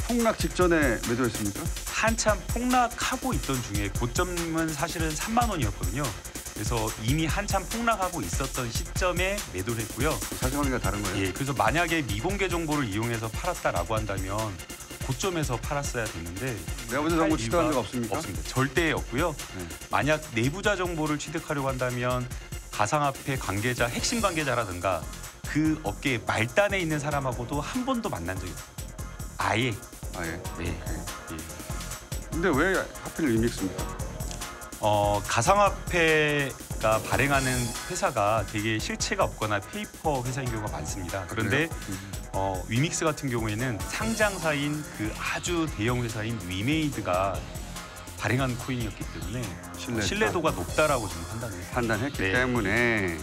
폭락 직전에 매도했습니까? 한참 폭락하고 있던 중에 고점은 사실은 3만 원이었거든요. 그래서 이미 한참 폭락하고 있었던 시점에 매도를 했고요. 사실관계가 다른 거예요? 예, 그래서 만약에 미공개 정보를 이용해서 팔았다라고 한다면 고점에서 팔았어야 됐는데 내부자 정보 취득한 적 없습니까? 없습니다. 절대 없고요. 만약 내부자 정보를 취득하려고 한다면 가상화폐 관계자, 핵심 관계자라든가 그 업계의 말단에 있는 사람하고도 한 번도 만난 적이 없어요. 아예. 네. 예. 근데 왜 하필 위믹스입니까? 가상화폐가 발행하는 회사가 되게 실체가 없거나 페이퍼 회사인 경우가 많습니다. 그런데 위믹스 같은 경우에는 상장사인 그 아주 대형 회사인 위메이드가 발행한 코인이었기 때문에 신뢰도가 높다라고 저는 판단했기 때문에.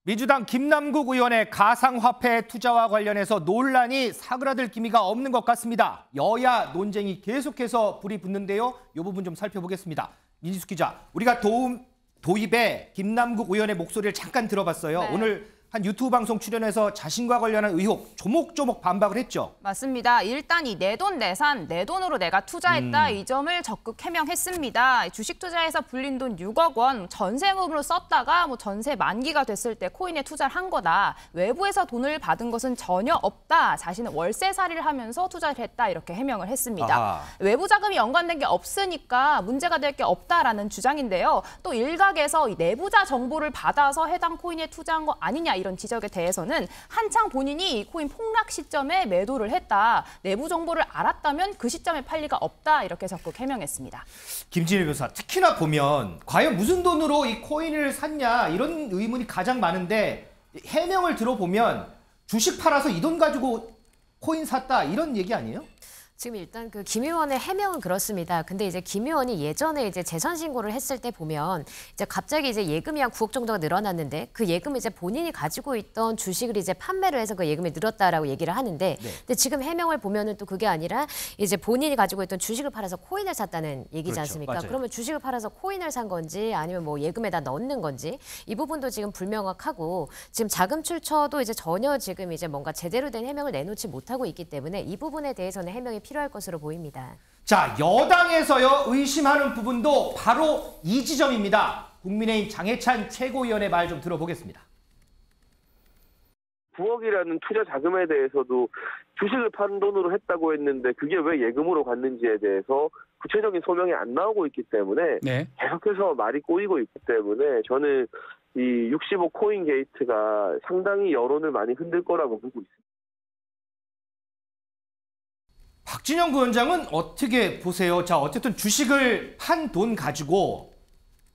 민주당 김남국 의원의 가상화폐 투자와 관련해서 논란이 사그라들 기미가 없는 것 같습니다. 여야 논쟁이 계속해서 불이 붙는데요. 이 부분 좀 살펴보겠습니다. 민지숙 기자, 우리가 도입에 김남국 의원의 목소리를 잠깐 들어봤어요. 네. 오늘 한 유튜브 방송 출연해서 자신과 관련한 의혹 조목조목 반박을 했죠. 맞습니다. 일단 이 내돈 내산, 내 돈으로 내가 투자했다 이 점을 적극 해명했습니다. 주식 투자에서 불린 돈 6억 원 전세금으로 썼다가 전세 만기가 됐을 때 코인에 투자를 한 거다. 외부에서 돈을 받은 것은 전혀 없다. 자신은 월세살이를 하면서 투자를 했다. 이렇게 해명을 했습니다. 아하. 외부 자금이 연관된 게 없으니까 문제가 될 게 없다라는 주장인데요. 또 일각에서 이 내부자 정보를 받아서 해당 코인에 투자한 거 아니냐 이런 지적에 대해서는 한창 본인이 이 코인 폭락 시점에 매도를 했다. 내부 정보를 알았다면 그 시점에 팔 리가 없다. 이렇게 적극 해명했습니다. 김진일 변호사, 특히나 보면 과연 무슨 돈으로 이 코인을 샀냐 이런 의문이 가장 많은데 해명을 들어보면 주식 팔아서 이 돈 가지고 코인 샀다 이런 얘기 아니에요? 지금 일단 그 김 의원의 해명은 그렇습니다. 근데 이제 김 의원이 예전에 이제 재산 신고를 했을 때 보면 이제 갑자기 이제 예금이 한 9억 정도가 늘어났는데 그 예금을 이제 본인이 가지고 있던 주식을 이제 판매를 해서 그 예금이 늘었다라고 얘기를 하는데 근데 지금 해명을 보면은 또 그게 아니라 이제 본인이 가지고 있던 주식을 팔아서 코인을 샀다는 얘기지 그렇죠. 않습니까? 맞아요. 그러면 주식을 팔아서 코인을 산 건지 아니면 뭐 예금에다 넣는 건지 이 부분도 지금 불명확하고 지금 자금 출처도 이제 전혀 지금 이제 뭔가 제대로 된 해명을 내놓지 못하고 있기 때문에 이 부분에 대해서는 해명이 필요할 것으로 보입니다. 자, 여당에서요 의심하는 부분도 바로 이 지점입니다. 국민의힘 장해찬 최고위원의 말 좀 들어보겠습니다. 9억이라는 투자 자금에 대해서도 주식을 판 돈으로 했다고 했는데 그게 왜 예금으로 갔는지에 대해서 구체적인 소명이 안 나오고 있기 때문에 계속해서 말이 꼬이고 있기 때문에 저는 이 65 코인 게이트가 상당히 여론을 많이 흔들 거라고 보고 있습니다. 박진영 부원장은 어떻게 보세요? 자, 어쨌든 주식을 판 돈 가지고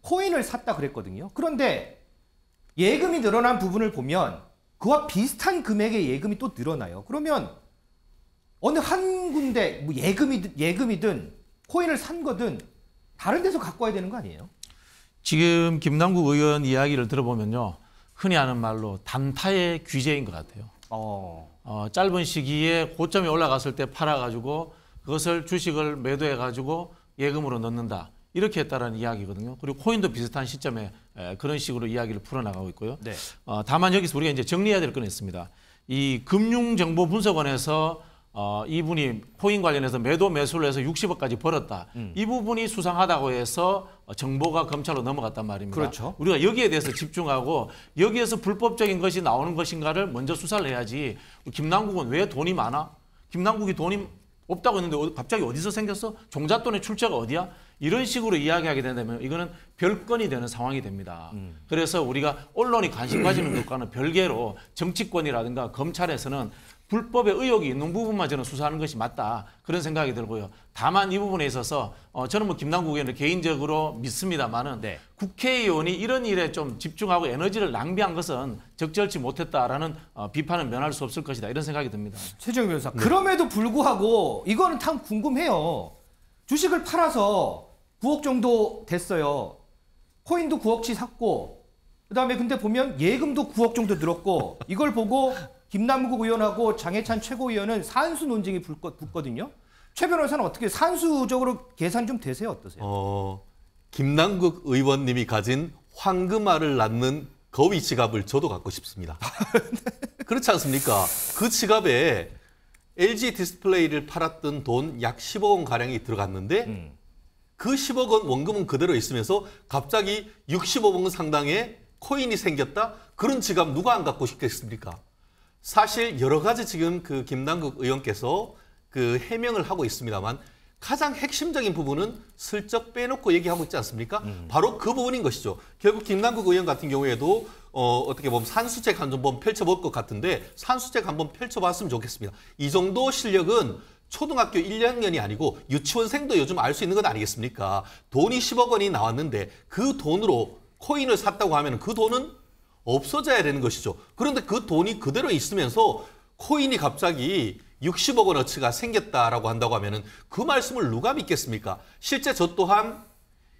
코인을 샀다 그랬거든요. 그런데 예금이 늘어난 부분을 보면 그와 비슷한 금액의 예금이 또 늘어나요. 그러면 어느 한 군데 뭐 예금이든 코인을 산 거든 다른 데서 갖고 와야 되는 거 아니에요? 지금 김남국 의원 이야기를 들어보면요. 흔히 하는 말로 단타의 규제인 것 같아요. 짧은 시기에 고점이 올라갔을 때 팔아가지고 그것을 주식을 매도해가지고 예금으로 넣는다. 이렇게 했다라는 이야기거든요. 그리고 코인도 비슷한 시점에 그런 식으로 이야기를 풀어나가고 있고요. 다만 여기서 우리가 이제 정리해야 될 건 있습니다. 이 금융정보분석원에서 이분이 코인 관련해서 매도 매수를 해서 60억까지 벌었다. 이 부분이 수상하다고 해서 정보가 검찰로 넘어갔단 말입니다. 그렇죠. 우리가 여기에 대해서 집중하고 여기에서 불법적인 것이 나오는 것인가를 먼저 수사를 해야지. 김남국은 왜 돈이 많아? 김남국이 돈이 없다고 했는데 갑자기 어디서 생겼어? 종잣돈의 출처가 어디야? 이런 식으로 이야기하게 된다면 이거는 별건이 되는 상황이 됩니다. 그래서 우리가 언론이 관심 가지는 것과는 별개로 정치권이라든가 검찰에서는 불법의 의혹이 있는 부분만 저는 수사하는 것이 맞다. 그런 생각이 들고요. 다만 이 부분에 있어서 저는 뭐 김남국 의원을 개인적으로 믿습니다만은 국회의원이 이런 일에 좀 집중하고 에너지를 낭비한 것은 적절치 못했다라는 비판은 면할 수 없을 것이다. 이런 생각이 듭니다. 최재형 변호사, 그럼에도 불구하고 이거는 참 궁금해요. 주식을 팔아서 9억 정도 됐어요. 코인도 9억치 샀고 그다음에 근데 보면 예금도 9억 정도 늘었고 이걸 보고 김남국 의원하고 장해찬 최고위원은 산수 논쟁이 붙거든요. 최 변호사는 어떻게 산수적으로 계산 좀 되세요? 어떠세요? 김남국 의원님이 가진 황금알을 낳는 거위 지갑을 저도 갖고 싶습니다. 그렇지 않습니까? 그 지갑에 LG 디스플레이를 팔았던 돈 약 10억 원 가량이 들어갔는데 그 10억 원 원금은 그대로 있으면서 갑자기 65억 원 상당의 코인이 생겼다? 그런 지갑 누가 안 갖고 싶겠습니까? 사실 여러 가지 지금 그 김남국 의원께서 그 해명을 하고 있습니다만 가장 핵심적인 부분은 슬쩍 빼놓고 얘기하고 있지 않습니까? 바로 그 부분인 것이죠. 결국 김남국 의원 같은 경우에도 어떻게 보면 산수책 한번 펼쳐볼 것 같은데 산수책 한번 펼쳐봤으면 좋겠습니다. 이 정도 실력은 초등학교 1학년이 아니고 유치원생도 요즘 알 수 있는 것 아니겠습니까? 돈이 10억 원이 나왔는데 그 돈으로 코인을 샀다고 하면 그 돈은 없어져야 되는 것이죠. 그런데 그 돈이 그대로 있으면서 코인이 갑자기 60억 원어치가 생겼다라고 한다고 하면은 그 말씀을 누가 믿겠습니까? 실제 저 또한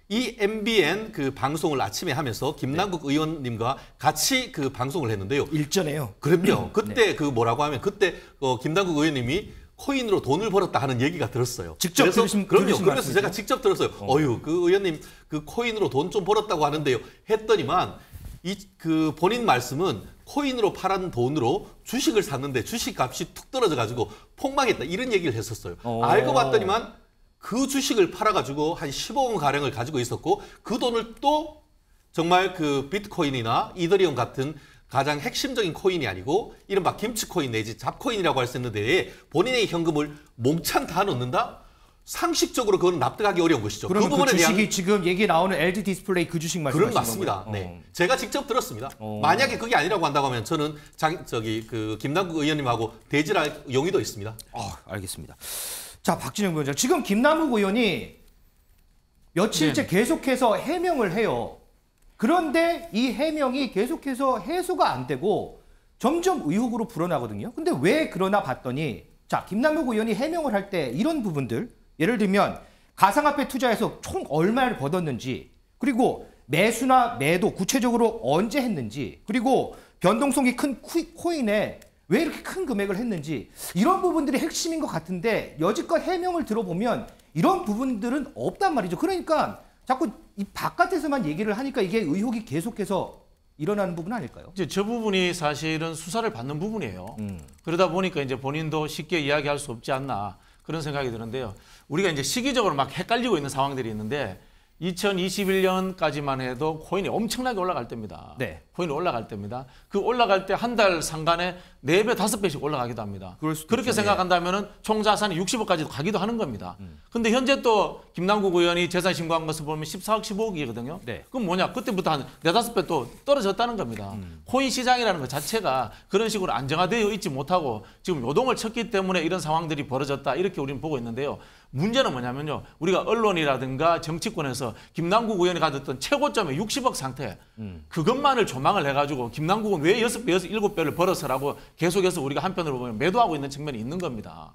이 MBN 그 방송을 아침에 하면서 김남국 의원님과 같이 그 방송을 했는데요. 일전에요. 그럼요. 그때 그 뭐라고 하면 그때 김남국 의원님이 코인으로 돈을 벌었다 하는 얘기가 들었어요. 직접 들으신 그래서 말씀이죠? 제가 직접 들었어요. 어휴, 그 의원님 그 코인으로 돈 좀 벌었다고 하는데요. 했더니만 그 본인 말씀은 코인으로 팔은 돈으로 주식을 샀는데 주식 값이 툭 떨어져 가지고 폭망했다 이런 얘기를 했었어요. 알고 봤더니만 그 주식을 팔아가지고 한 10억 원 가량을 가지고 있었고 그 돈을 또 정말 그 비트코인이나 이더리움 같은 가장 핵심적인 코인이 아니고 이른바 김치코인 내지 잡코인이라고 할 수 있는데 본인의 현금을 몽창 다 넣는다? 상식적으로 그건 납득하기 어려운 것이죠. 그러면 그 부분에 주식이 대한 지금 얘기 나오는 LG 디스플레이 그 주식 말씀하시는 그런 맞습니다. 건가요? 네, 제가 직접 들었습니다. 만약에 그게 아니라고 한다고 하면 저는 그 김남국 의원님하고 대질할 용의도 있습니다. 알겠습니다. 자, 박진영 위원장, 지금 김남국 의원이 며칠째 계속해서 해명을 해요. 그런데 이 해명이 계속해서 해소가 안 되고 점점 의혹으로 불어나거든요. 근데 왜 그러나 봤더니 자, 김남국 의원이 해명을 할 때 이런 부분들, 예를 들면 가상화폐 투자해서 총 얼마를 벌었는지, 그리고 매수나 매도 구체적으로 언제 했는지, 그리고 변동성이 큰 코인에 왜 이렇게 큰 금액을 했는지, 이런 부분들이 핵심인 것 같은데 여지껏 해명을 들어보면 이런 부분들은 없단 말이죠. 그러니까 자꾸 이 바깥에서만 얘기를 하니까 이게 의혹이 계속해서 일어나는 부분 아닐까요? 이제 저 부분이 사실은 수사를 받는 부분이에요. 그러다 보니까 이제 본인도 쉽게 이야기할 수 없지 않나 그런 생각이 드는데요. 우리가 이제 시기적으로 막 헷갈리고 있는 상황들이 있는데 2021년까지만 해도 코인이 엄청나게 올라갈 때입니다. 네. 코인이 올라갈 때입니다. 그 올라갈 때 한 달 상간에 4배, 5배씩 올라가기도 합니다. 그렇게 있죠. 생각한다면 총 자산이 60억까지도 가기도 하는 겁니다. 근데 현재 또 김남국 의원이 재산 신고한 것을 보면 14억, 15억이거든요. 네. 그럼 뭐냐? 그때부터 한 4, 5배 또 떨어졌다는 겁니다. 코인 시장이라는 것 자체가 그런 식으로 안정화되어 있지 못하고 지금 요동을 쳤기 때문에 이런 상황들이 벌어졌다. 이렇게 우리는 보고 있는데요. 문제는 뭐냐면요. 우리가 언론이라든가 정치권에서 김남국 의원이 가졌던 최고점의 60억 상태 그것만을 조망을 해가지고 김남국은 왜 6배, 7배를 벌어서라고 계속해서 우리가 한편으로 보면 매도하고 있는 측면이 있는 겁니다.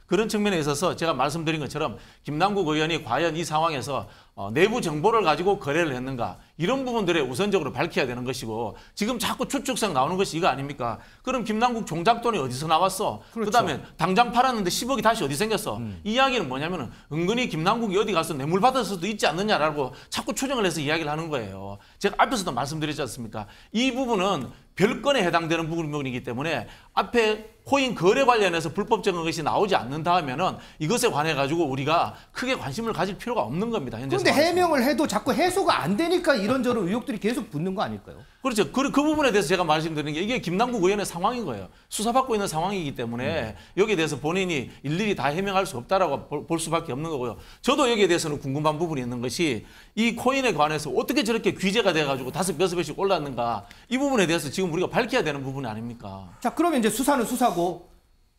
그런 측면에 있어서 제가 말씀드린 것처럼 김남국 의원이 과연 이 상황에서 내부 정보를 가지고 거래를 했는가 이런 부분들에 우선적으로 밝혀야 되는 것이고 지금 자꾸 추측성 나오는 것이 이거 아닙니까? 그럼 김남국 종잣돈이 어디서 나왔어? 그렇죠. 그다음에 당장 팔았는데 10억이 다시 어디 생겼어? 이 이야기는 뭐냐면은 은근히 김남국이 어디 가서 뇌물 받을 수도 있지 않느냐라고 자꾸 추정을 해서 이야기를 하는 거예요. 제가 앞에서도 말씀드렸지 않습니까? 이 부분은 별건에 해당되는 부분이기 때문에 앞에 코인 거래 관련해서 불법적인 것이 나오지 않는다 하면은 이것에 관해 가지고 우리가 크게 관심을 가질 필요가 없는 겁니다. 현재 그런데 상황에서. 해명을 해도 자꾸 해소가 안 되니까 이런저런 의혹들이 계속 붙는 거 아닐까요? 그렇죠. 그 부분에 대해서 제가 말씀드리는 게 이게 김남국 의원의 상황인 거예요. 수사받고 있는 상황이기 때문에 여기에 대해서 본인이 일일이 다 해명할 수 없다라고 볼 수밖에 없는 거고요. 저도 여기에 대해서는 궁금한 부분이 있는 것이 이 코인에 관해서 어떻게 저렇게 규제가 돼가지고 5, 6배씩 올랐는가 이 부분에 대해서 지금 우리가 밝혀야 되는 부분이 아닙니까? 자, 그러면 이제 수사는 수사고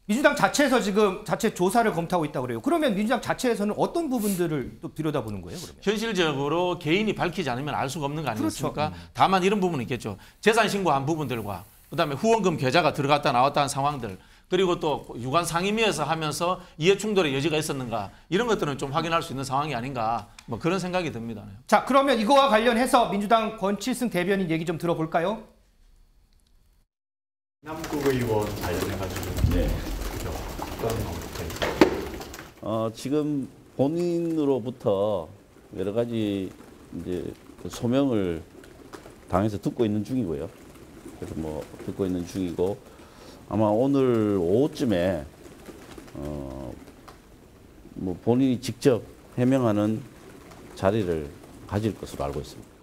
민주당 자체에서 지금 자체 조사를 검토하고 있다고 그래요. 그러면 민주당 자체에서는 어떤 부분들을 또 들여다보는 거예요, 그러면? 현실적으로 개인이 밝히지 않으면 알 수가 없는 거 아니겠습니까? 그렇죠. 다만 이런 부분은 있겠죠. 재산 신고한 부분들과 그다음에 후원금 계좌가 들어갔다 나왔다 한 상황들 그리고 또 유관 상임위에서 하면서 이해 충돌의 여지가 있었는가 이런 것들은 좀 확인할 수 있는 상황이 아닌가 뭐 그런 생각이 듭니다. 자, 그러면 이거와 관련해서 민주당 권칠승 대변인 얘기 좀 들어볼까요? 남국 의원 관련해가지고 지금 본인으로부터 여러 가지 이제 그 소명을 당에서 듣고 있는 중이고요. 그래서 뭐 듣고 있는 중이고 아마 오늘 오후쯤에 뭐 본인이 직접 해명하는 자리를 가질 것으로 알고 있습니다.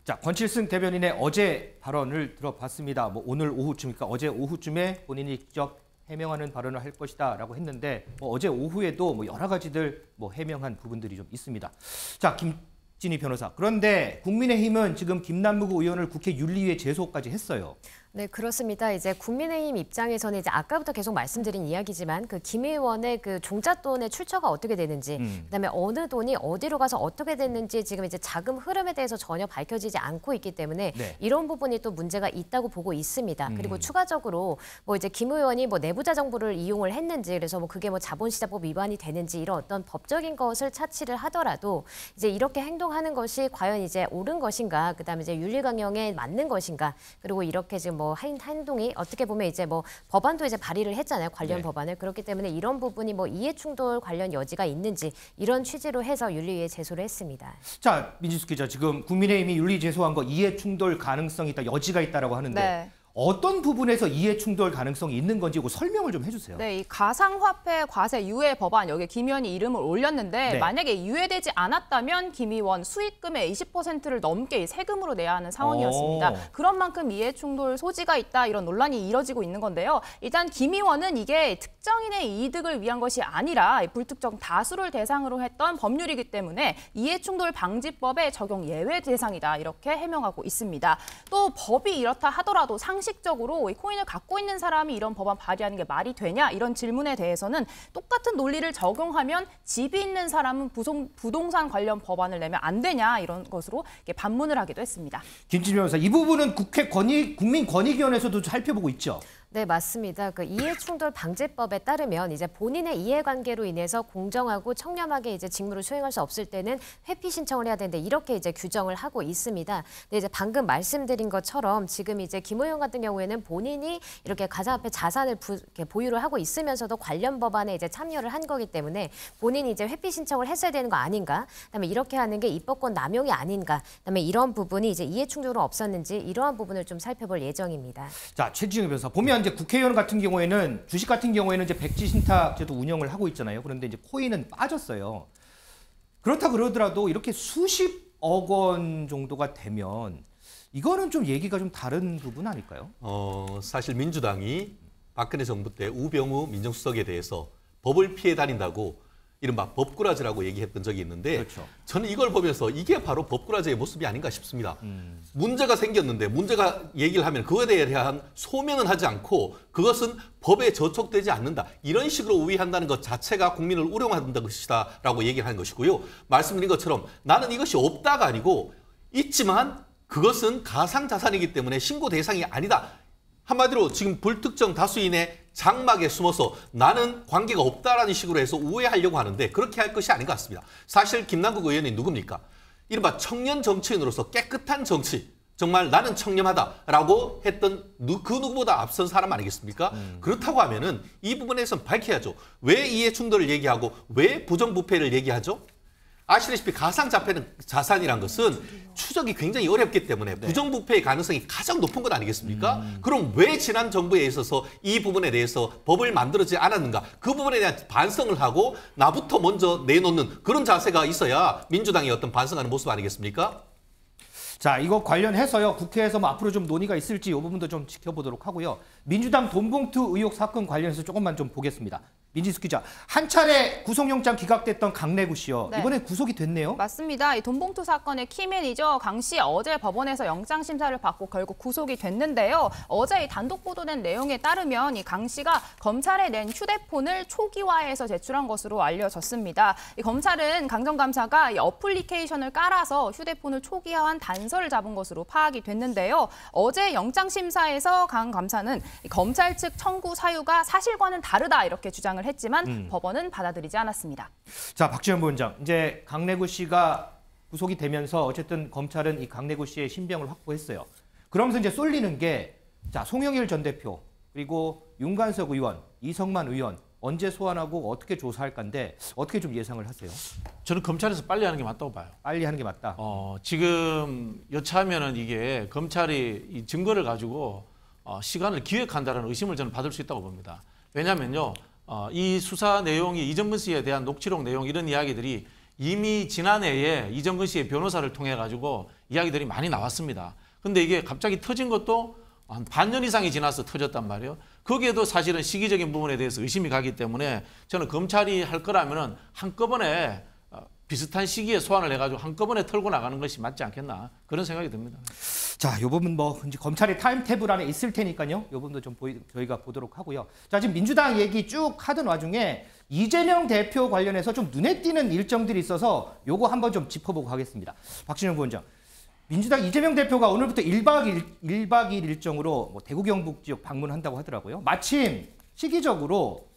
자, 권칠승 대변인의 어제 발언을 들어봤습니다. 뭐 오늘 오후쯤이니까 어제 오후쯤에 본인이 직접 해명하는 발언을 할 것이다라고 했는데 뭐 어제 오후에도 뭐 여러 가지들 뭐 해명한 부분들이 좀 있습니다. 자, 김진희 변호사. 그런데 국민의힘은 지금 김남국 의원을 국회 윤리위에 제소까지 했어요. 네, 그렇습니다. 이제 국민의힘 입장에서는 이제 아까부터 계속 말씀드린 이야기지만 그 김 의원의 그 종잣돈의 출처가 어떻게 되는지, 그다음에 어느 돈이 어디로 가서 어떻게 됐는지 지금 이제 자금 흐름에 대해서 전혀 밝혀지지 않고 있기 때문에 네. 이런 부분이 또 문제가 있다고 보고 있습니다. 그리고 추가적으로 뭐 이제 김 의원이 뭐 내부자 정보를 이용을 했는지, 그래서 뭐 그게 뭐 자본시장법 위반이 되는지 이런 어떤 법적인 것을 차치를 하더라도 이제 이렇게 행동하는 것이 과연 이제 옳은 것인가, 그다음에 이제 윤리강령에 맞는 것인가, 그리고 이렇게 지금 뭐 행동이 어떻게 보면 이제 뭐 법안도 이제 발의를 했잖아요. 관련 네. 법안을. 그렇기 때문에 이런 부분이 뭐 이해충돌 관련 여지가 있는지 이런 취지로 해서 윤리위에 제소를 했습니다. 자, 민지숙 기자, 지금 국민의힘이 윤리 제소한 거 이해충돌 가능성이 있다, 여지가 있다라고 하는데 네. 어떤 부분에서 이해충돌 가능성이 있는 건지 이거 설명을 좀 해주세요. 네, 이 가상화폐 과세 유예 법안 여기에 김 의원이 이름을 올렸는데 네. 만약에 유예되지 않았다면 김 의원 수익금의 20%를 넘게 세금으로 내야 하는 상황이었습니다. 그런 만큼 이해충돌 소지가 있다 이런 논란이 이뤄지고 있는 건데요. 일단 김 의원은 이게 특정인의 이득을 위한 것이 아니라 불특정 다수를 대상으로 했던 법률이기 때문에 이해충돌 방지법의 적용 예외 대상이다 이렇게 해명하고 있습니다. 또 법이 이렇다 하더라도 상식적으로 이 코인을 갖고 있는 사람이 이런 법안 발의하는 게 말이 되냐 이런 질문에 대해서는 똑같은 논리를 적용하면 집이 있는 사람은 부동산 관련 법안을 내면 안 되냐 이런 것으로 이렇게 반문을 하기도 했습니다. 김진희 변호사, 이 부분은 국민권익위원회에서도 살펴보고 있죠. 네, 맞습니다. 그 이해충돌 방지법에 따르면 이제 본인의 이해관계로 인해서 공정하고 청렴하게 이제 직무를 수행할 수 없을 때는 회피 신청을 해야 되는데 이렇게 이제 규정을 하고 있습니다. 근데 이제 방금 말씀드린 것처럼 지금 이제 김 의원 같은 경우에는 본인이 이렇게 가상화폐 자산을 보유를 하고 있으면서도 관련 법안에 이제 참여를 한 거기 때문에 본인이 이제 회피 신청을 했어야 되는 거 아닌가? 그다음에 이렇게 하는 게 입법권 남용이 아닌가? 그다음에 이런 부분이 이제 이해충돌은 없었는지 이러한 부분을 좀 살펴볼 예정입니다. 자, 최지영 변호사, 보면 이제 국회의원 같은 경우에는 주식 같은 경우에는 이제 백지 신탁제도 운영을 하고 있잖아요. 그런데 이제 코인은 빠졌어요. 그렇다 그러더라도 이렇게 수십억 원 정도가 되면 이거는 좀 얘기가 좀 다른 부분 아닐까요? 사실 민주당이 박근혜 정부 때 우병우 민정수석에 대해서 법을 피해 다닌다고 이른바 법꾸라지라고 얘기했던 적이 있는데 그렇죠. 저는 이걸 보면서 이게 바로 법꾸라지의 모습이 아닌가 싶습니다. 문제가 생겼는데 문제가 얘기를 하면 그거에 대한 소명은 하지 않고 그것은 법에 저촉되지 않는다. 이런 식으로 우위한다는 것 자체가 국민을 우롱한다는 것이다라고 얘기를 하는 것이고요. 말씀드린 것처럼 나는 이것이 없다가 아니고 있지만 그것은 가상자산이기 때문에 신고 대상이 아니다. 한마디로 지금 불특정 다수인의 장막에 숨어서 나는 관계가 없다라는 식으로 해서 우회하려고 하는데 그렇게 할 것이 아닌 것 같습니다. 사실 김남국 의원이 누굽니까? 이른바 청년 정치인으로서 깨끗한 정치, 정말 나는 청렴하다라고 했던 그 누구보다 앞선 사람 아니겠습니까? 그렇다고 하면은 이 부분에선 밝혀야죠. 왜 이해충돌을 얘기하고 왜 부정부패를 얘기하죠? 아시다시피 가상자산이란 것은 추적이 굉장히 어렵기 때문에 부정부패의 가능성이 가장 높은 것 아니겠습니까? 그럼 왜 지난 정부에 있어서 이 부분에 대해서 법을 만들어지지 않았는가? 그 부분에 대한 반성을 하고 나부터 먼저 내놓는 그런 자세가 있어야 민주당이 어떤 반성하는 모습 아니겠습니까? 자, 이거 관련해서요. 국회에서 뭐 앞으로 좀 논의가 있을지 이 부분도 좀 지켜보도록 하고요. 민주당 돈봉투 의혹 사건 관련해서 조금만 좀 보겠습니다. 민지숙 기자, 한 차례 구속영장 기각됐던 강래구 씨요. 네. 이번에 구속이 됐네요. 맞습니다. 이 돈봉투 사건의 키맨이죠. 강 씨 어제 법원에서 영장 심사를 받고 결국 구속이 됐는데요. 어제 이 단독 보도된 내용에 따르면 이 강 씨가 검찰에 낸 휴대폰을 초기화해서 제출한 것으로 알려졌습니다. 이 검찰은 강 전 감사가 이 어플리케이션을 깔아서 휴대폰을 초기화한 단서를 잡은 것으로 파악이 됐는데요. 어제 영장 심사에서 강 감사는 이 검찰 측 청구 사유가 사실과는 다르다 이렇게 주장을 했지만 법원은 받아들이지 않았습니다. 자, 박지원 부원장, 이제 강래구 씨가 구속이 되면서 어쨌든 검찰은 이 강래구 씨의 신병을 확보했어요. 그러면서 이제 쏠리는 게 자, 송영일 전 대표 그리고 윤관석 의원, 이성만 의원 언제 소환하고 어떻게 조사할 건데 어떻게 좀 예상을 하세요? 저는 검찰에서 빨리 하는 게 맞다고 봐요. 빨리 하는 게 맞다. 지금 여차하면은 이게 검찰이 이 증거를 가지고 시간을 기획한다는 의심을 저는 받을 수 있다고 봅니다. 왜냐하면요, 이 수사 내용이 이정근 씨에 대한 녹취록 내용 이런 이야기들이 이미 지난해에 이정근 씨의 변호사를 통해 가지고 이야기들이 많이 나왔습니다. 근데 이게 갑자기 터진 것도 한 반년 이상이 지나서 터졌단 말이에요. 거기에도 사실은 시기적인 부분에 대해서 의심이 가기 때문에 저는 검찰이 할 거라면은 한꺼번에 비슷한 시기에 소환을 해가지고 한꺼번에 털고 나가는 것이 맞지 않겠나 그런 생각이 듭니다. 자, 이 부분 뭐 이제 검찰의 타임테이블 안에 있을 테니까요. 이 부분도 좀 저희가 보도록 하고요. 자, 지금 민주당 얘기 쭉 하던 와중에 이재명 대표 관련해서 좀 눈에 띄는 일정들이 있어서 요거 한번 좀 짚어보고 가겠습니다. 박진영 부원장. 민주당 이재명 대표가 오늘부터 1박 2일 일정으로 뭐 대구 경북 지역 방문한다고 하더라고요. 마침 시기적으로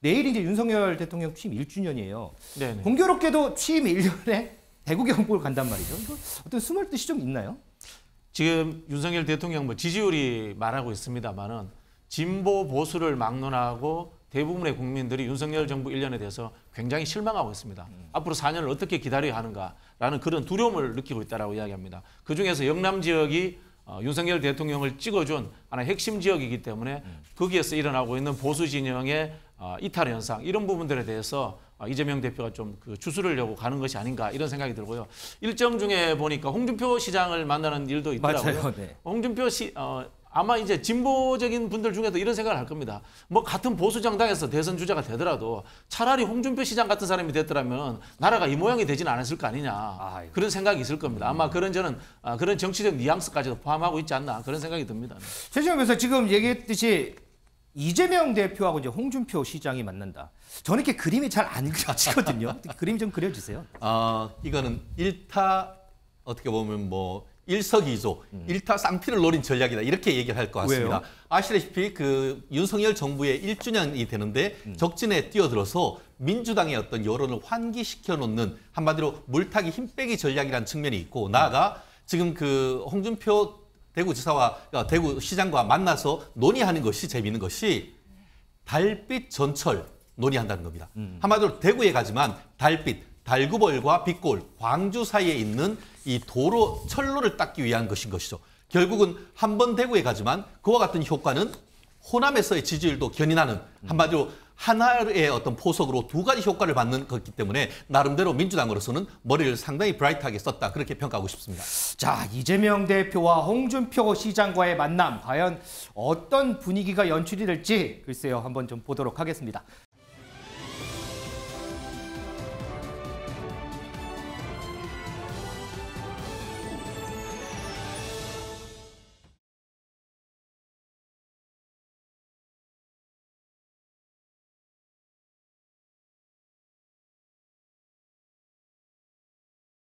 내일 이제 윤석열 대통령 취임 1주년이에요. 네네. 공교롭게도 취임 1년에 대구 경북을 간단 말이죠. 이거 어떤 숨을 뜻이 좀 있나요? 지금 윤석열 대통령 뭐 지지율이 말하고 있습니다만은 진보 보수를 막론하고 대부분의 국민들이 윤석열 정부 1년에 대해서 굉장히 실망하고 있습니다. 앞으로 4년을 어떻게 기다려야 하는가라는 그런 두려움을 느끼고 있다라고 이야기합니다. 그중에서 영남 지역이 윤석열 대통령을 찍어준 하나의 핵심 지역이기 때문에 거기에서 일어나고 있는 보수 진영의 이탈 현상 이런 부분들에 대해서 이재명 대표가 좀 그 주술하려고 가는 것이 아닌가 이런 생각이 들고요. 일정 중에 보니까 홍준표 시장을 만나는 일도 있더라고요. 맞아요. 네. 홍준표 아마 이제 진보적인 분들 중에도 이런 생각을 할 겁니다. 뭐 같은 보수 정당에서 대선 주자가 되더라도 차라리 홍준표 시장 같은 사람이 됐더라면 나라가 이 모양이 되지는 않았을 거 아니냐. 그런 생각이 있을 겁니다. 아마 그런 정치적 뉘앙스까지도 포함하고 있지 않나 그런 생각이 듭니다. 최진영 변호사 지금 얘기했듯이 이재명 대표하고 이제 홍준표 시장이 만난다. 저는 이렇게 그림이 잘 안 그려지거든요. 그림 좀 그려주세요. 이거는 어떻게 보면 뭐 일석이조, 일타쌍피를 노린 전략이다 이렇게 얘기를 할 것 같습니다. 왜요? 아시다시피 그 윤석열 정부의 1주년이 되는데 적진에 뛰어들어서 민주당의 어떤 여론을 환기시켜 놓는 한마디로 물타기 힘빼기 전략이라는 측면이 있고 나아가 지금 그 홍준표 대구지사와 대구시장과 만나서 논의하는 것이 재미있는 것이 달빛 전철 논의한다는 겁니다. 한마디로 대구에 가지만 달구벌과 빛골, 광주 사이에 있는 이 철로를 닦기 위한 것인 것이죠. 결국은 한 번 대구에 가지만 그와 같은 효과는 호남에서의 지지율도 견인하는 한마디로 하나의 어떤 포석으로 두 가지 효과를 받는 것이기 때문에 나름대로 민주당으로서는 머리를 상당히 브라이트하게 썼다 그렇게 평가하고 싶습니다. 자, 이재명 대표와 홍준표 시장과의 만남 과연 어떤 분위기가 연출이 될지 글쎄요 한번 좀 보도록 하겠습니다.